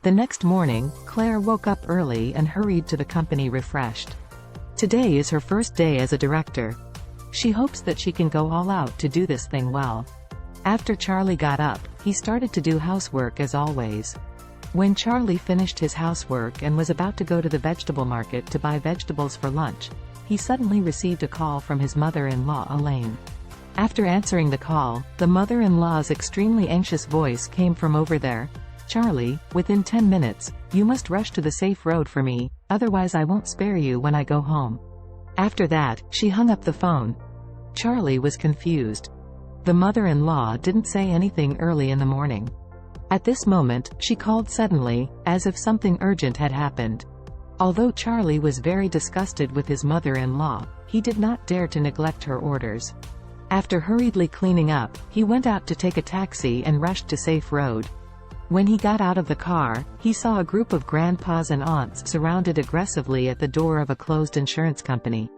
The next morning, Claire woke up early and hurried to the company refreshed. Today is her first day as a director. She hopes that she can go all out to do this thing well. After Charlie got up, he started to do housework as always. When Charlie finished his housework and was about to go to the vegetable market to buy vegetables for lunch, he suddenly received a call from his mother-in-law Elaine. After answering the call, the mother-in-law's extremely anxious voice came from over there. "Charlie, within 10 minutes, you must rush to the safe road for me, otherwise I won't spare you when I go home." After that, she hung up the phone. Charlie was confused. The mother-in-law didn't say anything early in the morning. At this moment, she called suddenly, as if something urgent had happened. Although Charlie was very disgusted with his mother-in-law, he did not dare to neglect her orders. After hurriedly cleaning up, he went out to take a taxi and rushed to Safe Road. When he got out of the car, he saw a group of grandpas and aunts surrounded aggressively at the door of a closed insurance company.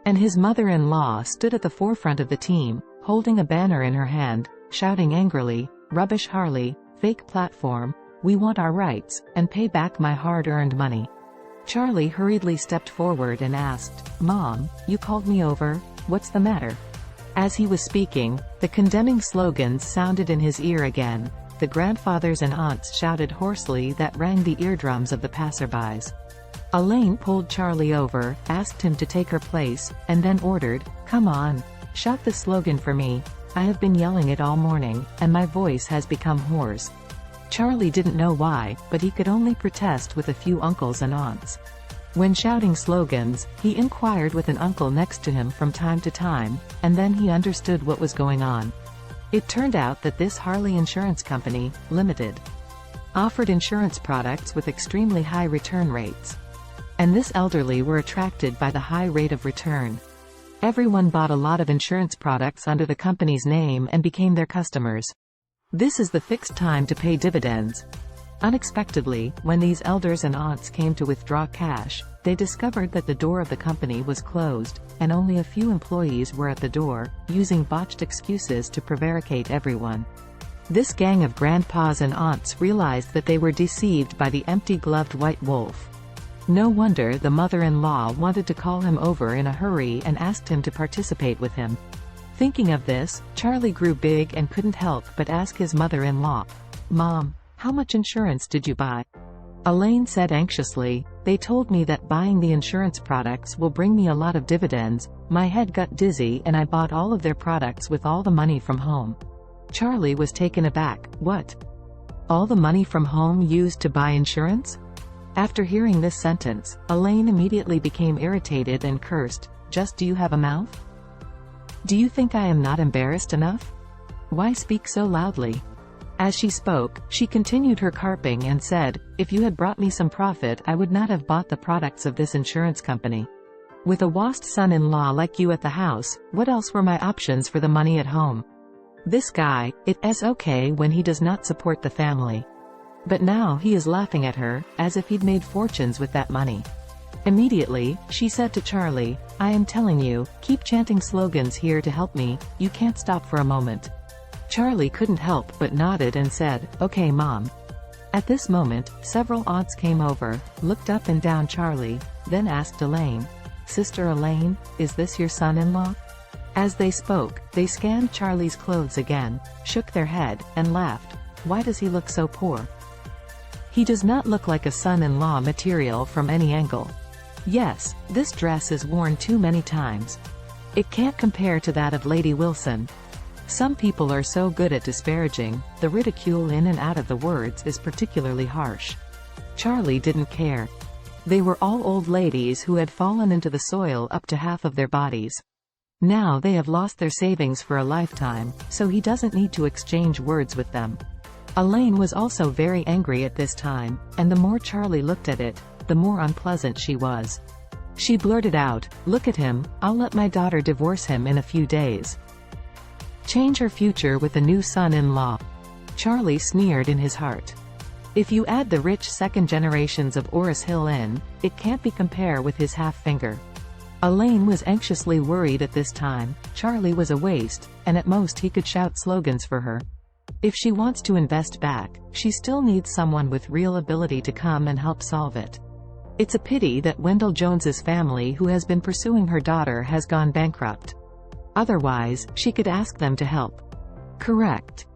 And his mother-in-law stood at the forefront of the team, holding a banner in her hand, shouting angrily, "Rubbish Harley, fake platform, we want our rights, and pay back my hard-earned money." Charlie hurriedly stepped forward and asked, "Mom, you called me over, what's the matter?" As he was speaking, the condemning slogans sounded in his ear again. The grandfathers and aunts shouted hoarsely that rang the eardrums of the passerbys. Elaine pulled Charlie over, asked him to take her place, and then ordered, "Come on, shout the slogan for me. I have been yelling it all morning, and my voice has become hoarse." Charlie didn't know why, but he could only protest with a few uncles and aunts. When shouting slogans, he inquired with an uncle next to him from time to time, and then he understood what was going on. It turned out that this Harley Insurance Company, Limited, offered insurance products with extremely high return rates. And this elderly were attracted by the high rate of return. Everyone bought a lot of insurance products under the company's name and became their customers. This is the fixed time to pay dividends. Unexpectedly, when these elders and aunts came to withdraw cash, they discovered that the door of the company was closed, and only a few employees were at the door, using botched excuses to prevaricate everyone. This gang of grandpas and aunts realized that they were deceived by the empty-gloved white wolf. No wonder the mother-in-law wanted to call him over in a hurry and asked him to participate with him. Thinking of this, Charlie grew big and couldn't help but ask his mother-in-law, "Mom, how much insurance did you buy?" Elaine said anxiously, "They told me that buying the insurance products will bring me a lot of dividends. My head got dizzy and I bought all of their products with all the money from home." Charlie was taken aback. "What? All the money from home used to buy insurance?" After hearing this sentence, Elaine immediately became irritated and cursed, "Just do you have a mouth? Do you think I am not embarrassed enough? Why speak so loudly?" As she spoke, she continued her carping and said, "If you had brought me some profit I would not have bought the products of this insurance company. With a washed son-in-law like you at the house, what else were my options for the money at home? This guy, it is okay when he does not support the family. But now he is laughing at her, as if he'd made fortunes with that money." Immediately, she said to Charlie, "I am telling you, keep chanting slogans here to help me, you can't stop for a moment." Charlie couldn't help but nodded and said, "Okay Mom." At this moment, several aunts came over, looked up and down Charlie, then asked Elaine, "Sister Elaine, is this your son-in-law?" As they spoke, they scanned Charlie's clothes again, shook their head, and laughed. "Why does he look so poor? He does not look like a son-in-law material from any angle. Yes, this dress is worn too many times. It can't compare to that of Lady Wilson." Some people are so good at disparaging, the ridicule in and out of the words is particularly harsh. Charlie didn't care. They were all old ladies who had fallen into the soil up to half of their bodies. Now they have lost their savings for a lifetime, so he doesn't need to exchange words with them. Elaine was also very angry at this time, and the more Charlie looked at it, the more unpleasant she was. She blurted out, "Look at him, I'll let my daughter divorce him in a few days. Change her future with a new son-in-law." Charlie sneered in his heart. If you add the rich second generations of Oris Hill in, it can't be compared with his half finger. Elaine was anxiously worried at this time. Charlie was a waste, and at most he could shout slogans for her. If she wants to invest back, she still needs someone with real ability to come and help solve it. It's a pity that Wendell Jones's family who has been pursuing her daughter has gone bankrupt. Otherwise, she could ask them to help. Correct.